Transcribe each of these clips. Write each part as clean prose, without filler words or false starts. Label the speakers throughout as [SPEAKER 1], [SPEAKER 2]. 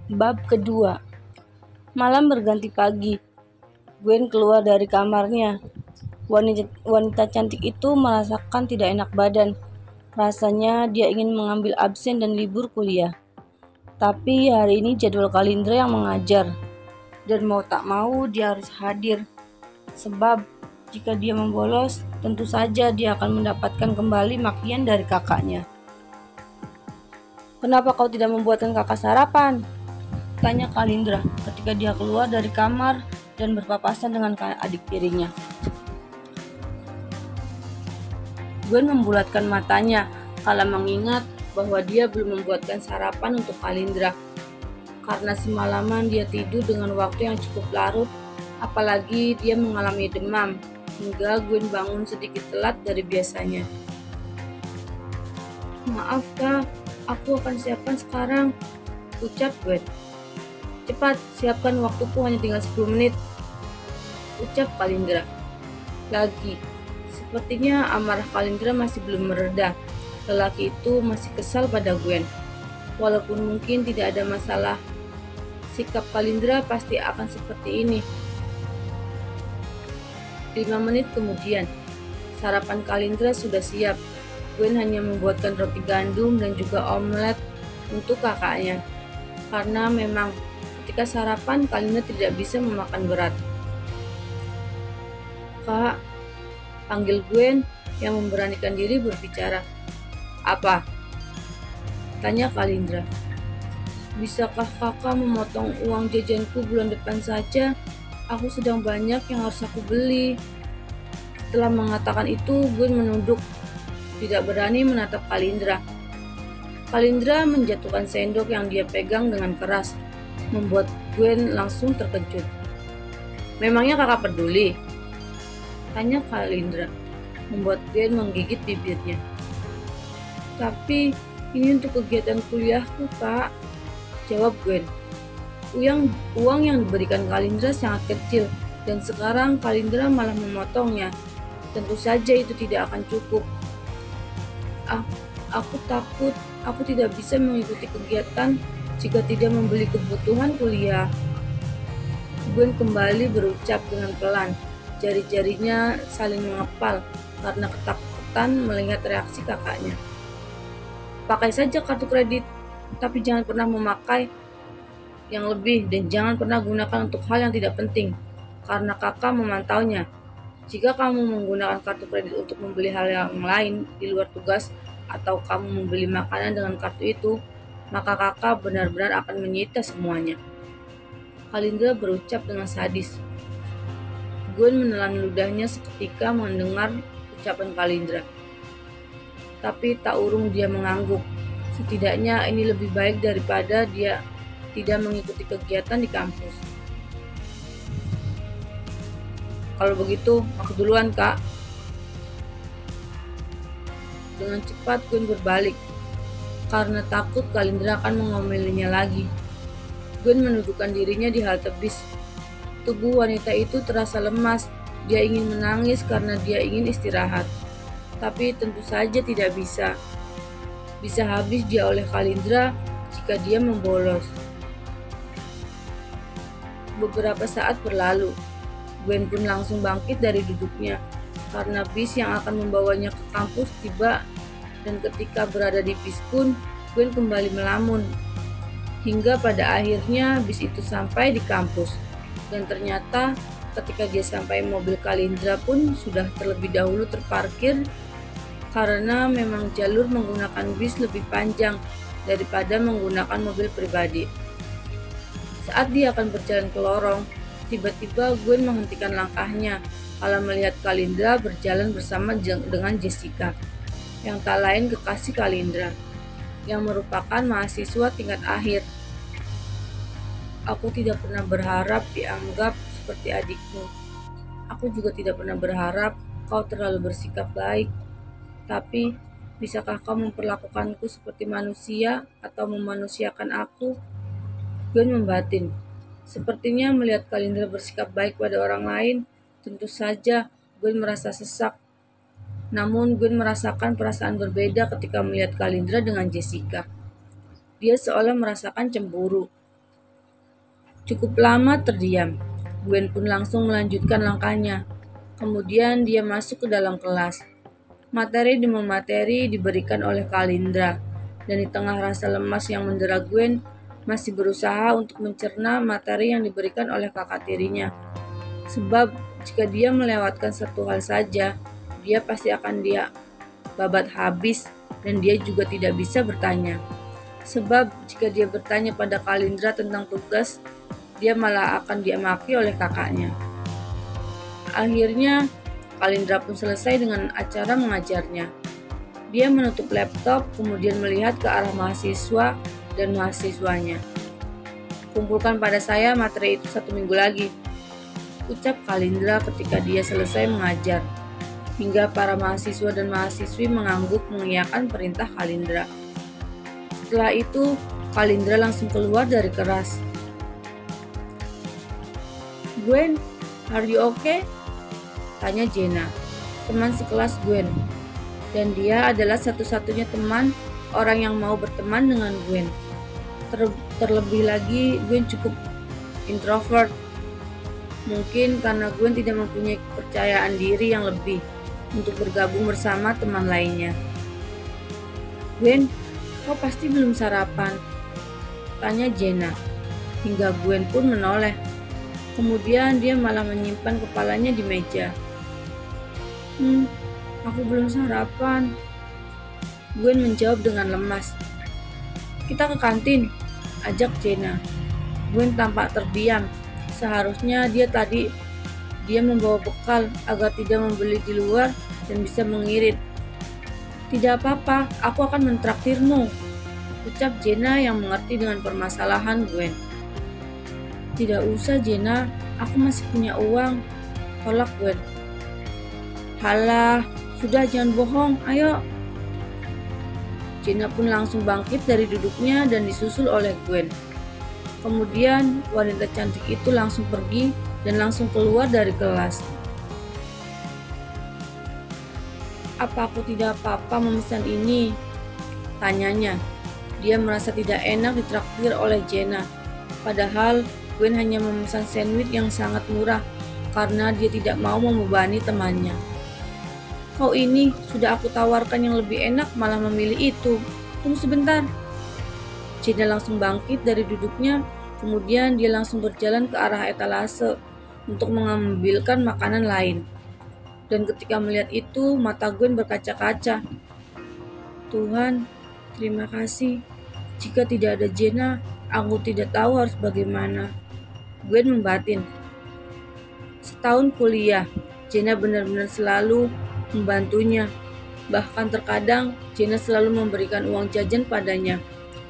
[SPEAKER 1] Bab kedua. Malam berganti pagi. Gwen keluar dari kamarnya. Wanita cantik itu merasakan tidak enak badan. Rasanya dia ingin mengambil absen dan libur kuliah. Tapi hari ini jadwal Kalindra yang mengajar. Dan mau tak mau dia harus hadir. Sebab jika dia membolos, tentu saja dia akan mendapatkan kembali makian dari kakaknya. "Kenapa kau tidak membuatkan kakak sarapan?" tanya Kalindra ketika dia keluar dari kamar dan berpapasan dengan adik tirinya. Gwen membulatkan matanya kala mengingat bahwa dia belum membuatkan sarapan untuk Kalindra. Karena semalaman dia tidur dengan waktu yang cukup larut, apalagi dia mengalami demam, hingga Gwen bangun sedikit telat dari biasanya. "Maaf Kak, aku akan siapkan sekarang," ucap Gwen. "Cepat, siapkan, waktuku hanya tinggal 10 menit," ucap Kalindra. Lagi, sepertinya amarah Kalindra masih belum mereda. Lelaki itu masih kesal pada Gwen. Walaupun mungkin tidak ada masalah, sikap Kalindra pasti akan seperti ini. 5 menit kemudian, sarapan Kalindra sudah siap. Gwen hanya membuatkan roti gandum dan juga omelet untuk kakaknya. Karena memang ketika sarapan Kalindra tidak bisa memakan berat. "Kak," panggil Gwen yang memberanikan diri berbicara. "Apa?" tanya Kalindra. "Bisakah kakak memotong uang jajanku bulan depan saja? Aku sedang banyak yang harus aku beli." Setelah mengatakan itu, Gwen menunduk, tidak berani menatap Kalindra. Kalindra menjatuhkan sendok yang dia pegang dengan keras, membuat Gwen langsung terkejut. "Memangnya kakak peduli?" tanya Kalindra, membuat Gwen menggigit bibirnya. "Tapi ini untuk kegiatan kuliahku, Kak," jawab Gwen. Uang yang diberikan Kalindra sangat kecil, dan sekarang Kalindra malah memotongnya. Tentu saja itu tidak akan cukup. Aku takut aku tidak bisa mengikuti kegiatan jika tidak membeli kebutuhan kuliah." Gwen kembali berucap dengan pelan. Jari-jarinya saling mengepal karena ketakutan melihat reaksi kakaknya. "Pakai saja kartu kredit, tapi jangan pernah memakai yang lebih dan jangan pernah gunakan untuk hal yang tidak penting, karena kakak memantaunya. Jika kamu menggunakan kartu kredit untuk membeli hal yang lain di luar tugas atau kamu membeli makanan dengan kartu itu, maka kakak benar-benar akan menyita semuanya." Kalindra berucap dengan sadis. Gwen menelan ludahnya seketika mendengar ucapan Kalindra. Tapi tak urung dia mengangguk. Setidaknya ini lebih baik daripada dia tidak mengikuti kegiatan di kampus. "Kalau begitu, aku duluan, Kak." Dengan cepat Gwen berbalik, karena takut Kalindra akan mengomelinya lagi. Gwen menundukkan dirinya di halte bis. Tubuh wanita itu terasa lemas. Dia ingin menangis karena dia ingin istirahat. Tapi tentu saja tidak bisa. Bisa habis dia oleh Kalindra jika dia membolos. Beberapa saat berlalu. Gwen pun langsung bangkit dari duduknya karena bis yang akan membawanya ke kampus tiba, dan ketika berada di bis pun Gwen kembali melamun. Hingga pada akhirnya bis itu sampai di kampus, dan ternyata ketika dia sampai, mobil Kalindra pun sudah terlebih dahulu terparkir karena memang jalur menggunakan bis lebih panjang daripada menggunakan mobil pribadi. Saat dia akan berjalan ke lorong, tiba-tiba Gwen menghentikan langkahnya kala melihat Kalindra berjalan bersama dengan Jessica, yang tak lain kekasih Kalindra, yang merupakan mahasiswa tingkat akhir. "Aku tidak pernah berharap dianggap seperti adikmu. Aku juga tidak pernah berharap kau terlalu bersikap baik. Tapi, bisakah kau memperlakukanku seperti manusia atau memanusiakan aku?" Gwen membatin. Sepertinya melihat Kalindra bersikap baik pada orang lain, tentu saja Gwen merasa sesak. Namun Gwen merasakan perasaan berbeda ketika melihat Kalindra dengan Jessica. Dia seolah merasakan cemburu. Cukup lama terdiam. Gwen pun langsung melanjutkan langkahnya. Kemudian dia masuk ke dalam kelas. Materi demi materi diberikan oleh Kalindra. Dan di tengah rasa lemas yang mendera Gwen, masih berusaha untuk mencerna materi yang diberikan oleh kakak tirinya. Sebab jika dia melewatkan satu hal saja, dia pasti akan dia babat habis dan dia juga tidak bisa bertanya. Sebab jika dia bertanya pada Kalindra tentang tugas, dia malah akan dimaki oleh kakaknya. Akhirnya, Kalindra pun selesai dengan acara mengajarnya. Dia menutup laptop, kemudian melihat ke arah mahasiswa dan mahasiswanya. Kumpulkan pada saya materi itu 1 minggu lagi, ucap Kalindra ketika dia selesai mengajar. Hingga para mahasiswa dan mahasiswi mengangguk mengiyakan perintah Kalindra. Setelah itu, Kalindra langsung keluar dari kelas. Gwen, are you okay? Tanya Jenna, teman sekelas Gwen. Dan dia adalah satu-satunya teman orang yang mau berteman dengan Gwen. Terlebih lagi, Gwen cukup introvert. Mungkin karena Gwen tidak mempunyai kepercayaan diri yang lebih untuk bergabung bersama teman lainnya. Gwen, kau pasti belum sarapan? Tanya Jenna, hingga Gwen pun menoleh. Kemudian dia malah menyimpan kepalanya di meja. Aku belum sarapan. Gwen menjawab dengan lemas. Kita ke kantin, ajak Jenna. Gwen tampak terdiam. Seharusnya dia membawa bekal agar tidak membeli di luar dan bisa mengirit. Tidak apa-apa, aku akan mentraktirmu, ucap Jenna yang mengerti dengan permasalahan Gwen. Tidak usah Jenna, aku masih punya uang, tolak Gwen. Halah, sudah jangan bohong, ayo. Jenna pun langsung bangkit dari duduknya dan disusul oleh Gwen. Kemudian wanita cantik itu langsung pergi dan langsung keluar dari kelas. Apa aku tidak apa-apa memesan ini? Tanyanya. Dia merasa tidak enak ditraktir oleh Jenna. Padahal Gwen hanya memesan sandwich yang sangat murah karena dia tidak mau membebani temannya. Kau ini sudah aku tawarkan yang lebih enak malah memilih itu. Tunggu sebentar. Jenna langsung bangkit dari duduknya, kemudian dia langsung berjalan ke arah etalase untuk mengambilkan makanan lain. Dan ketika melihat itu, mata Gwen berkaca-kaca. Tuhan, terima kasih. Jika tidak ada Jenna, aku tidak tahu harus bagaimana. Gwen membatin. Setahun kuliah, Jenna benar-benar selalu membantunya. Bahkan terkadang Jenna selalu memberikan uang jajan padanya,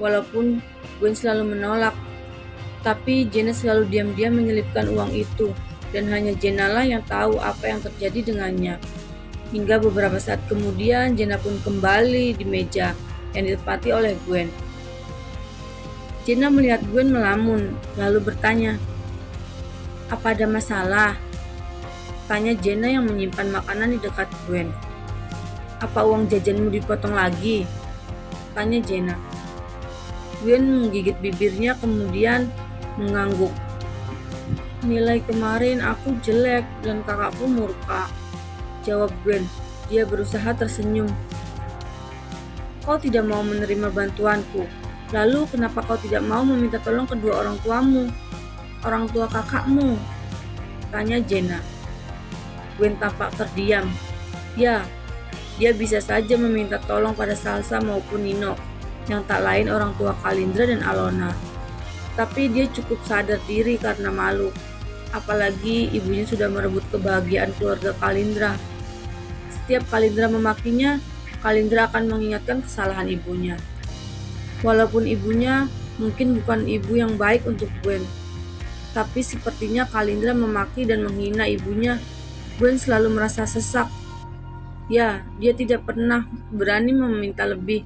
[SPEAKER 1] walaupun Gwen selalu menolak. Tapi Jenna selalu diam-diam menyelipkan uang itu, dan hanya Jenna lah yang tahu apa yang terjadi dengannya. Hingga beberapa saat kemudian Jenna pun kembali di meja yang ditempati oleh Gwen. Jenna melihat Gwen melamun, lalu bertanya, apa ada masalah? Tanya Jenna yang menyimpan makanan di dekat Gwen. Apa uang jajanmu dipotong lagi? Tanya Jenna. Gwen menggigit bibirnya kemudian mengangguk. Nilai kemarin aku jelek dan kakakku murka, jawab Gwen. Dia berusaha tersenyum. Kau tidak mau menerima bantuanku. Lalu kenapa kau tidak mau meminta tolong kedua orang tuamu? Orang tua kakakmu? Tanya Jenna. Gwen tampak terdiam. Ya, dia bisa saja meminta tolong pada Salsa maupun Nino, yang tak lain orang tua Kalindra dan Alona. Tapi dia cukup sadar diri karena malu. Apalagi ibunya sudah merebut kebahagiaan keluarga Kalindra. Setiap Kalindra memakinya, Kalindra akan mengingatkan kesalahan ibunya. Walaupun ibunya mungkin bukan ibu yang baik untuk Gwen, tapi sepertinya Kalindra memaki dan menghina ibunya. Gwen selalu merasa sesak. Ya, dia tidak pernah berani meminta lebih.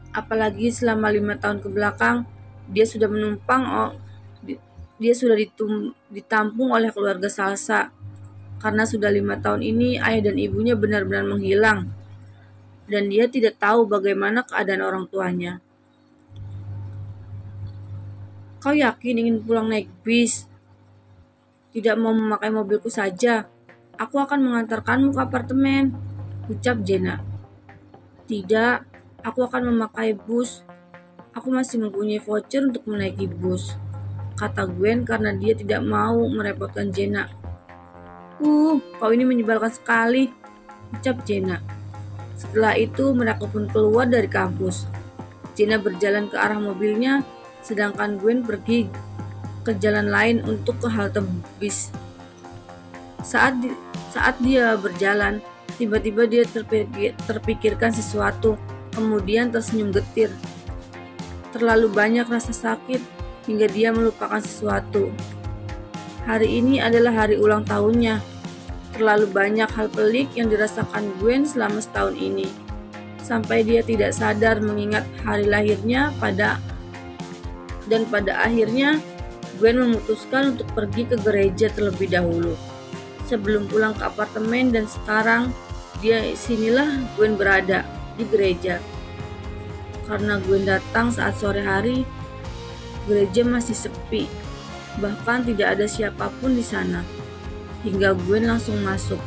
[SPEAKER 1] Apalagi selama 5 tahun ke belakang, dia sudah ditampung oleh keluarga Salsa. Karena sudah 5 tahun ini ayah dan ibunya benar-benar menghilang, dan dia tidak tahu bagaimana keadaan orang tuanya. Kau yakin ingin pulang naik bis? Tidak mau memakai mobilku saja? Aku akan mengantarkanmu ke apartemen, ucap Jenna. Tidak, aku akan memakai bus. Aku masih mempunyai voucher untuk menaiki bus, kata Gwen karena dia tidak mau merepotkan Jenna. Kau ini menyebalkan sekali, ucap Jenna. Setelah itu mereka pun keluar dari kampus. Jenna berjalan ke arah mobilnya, sedangkan Gwen pergi ke jalan lain untuk ke halte bis. Saat dia berjalan, tiba-tiba dia terpikirkan sesuatu, kemudian tersenyum getir. Terlalu banyak rasa sakit hingga dia melupakan sesuatu. Hari ini adalah hari ulang tahunnya. Terlalu banyak hal pelik yang dirasakan Gwen selama setahun ini, sampai dia tidak sadar mengingat hari lahirnya pada akhirnya Gwen memutuskan untuk pergi ke gereja terlebih dahulu sebelum pulang ke apartemen, dan sekarang sinilah Gwen berada di gereja. Karena Gwen datang saat sore hari, gereja masih sepi, bahkan tidak ada siapapun di sana. Hingga Gwen langsung masuk.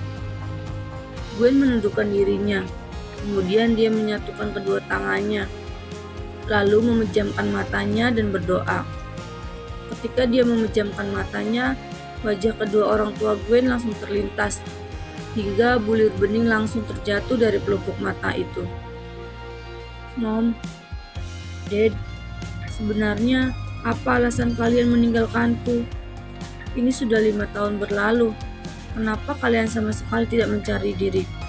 [SPEAKER 1] Gwen menundukkan dirinya, kemudian dia menyatukan kedua tangannya, lalu memejamkan matanya dan berdoa. Ketika dia memejamkan matanya, wajah kedua orang tua Gwen langsung terlintas, hingga bulir bening langsung terjatuh dari pelupuk mata itu. Mom, Dad, sebenarnya apa alasan kalian meninggalkanku? Ini sudah 5 tahun berlalu. Kenapa kalian sama sekali tidak mencari diriku?